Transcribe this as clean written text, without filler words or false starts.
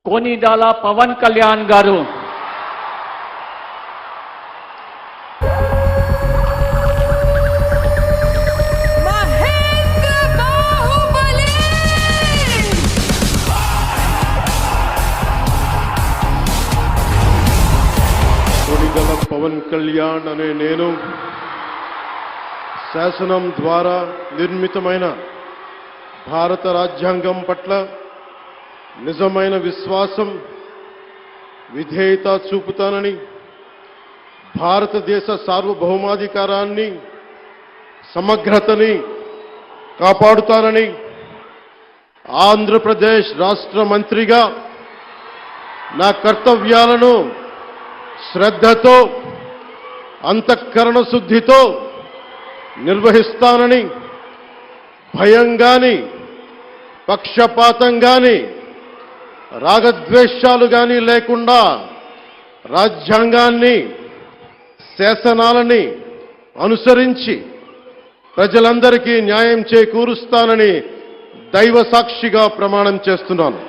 कोनिडाला पवन कल्याण गारू कोनिडाला पवन कल्याण अने नेनु శాసనం ద్వారా నిర్మితమైన భారత రాజ్యాంగం పట్ల నిజమైన విశ్వాసం విధేయత చూపుతానని భారతదేశ సార్వభౌమాధికారాన్ని సమగ్రతని కాపాడుతానని ఆంధ్రప్రదేశ్ రాష్ట్ర మంత్రిగా నా కర్తవ్యాలను శ్రద్ధతో అంతఃకరణ శుద్ధితో నిర్వహిస్తానని భయం గాని పక్షపాతం గాని రాగద్వేషాలు గాని లేకుండా రాజ్యాంగాన్ని శాసనాలని అనుసరించి ప్రజలందరికీ న్యాయం చేకూరుస్తానని దైవ సాక్షిగా ప్రమాణం చేస్తున్నాను.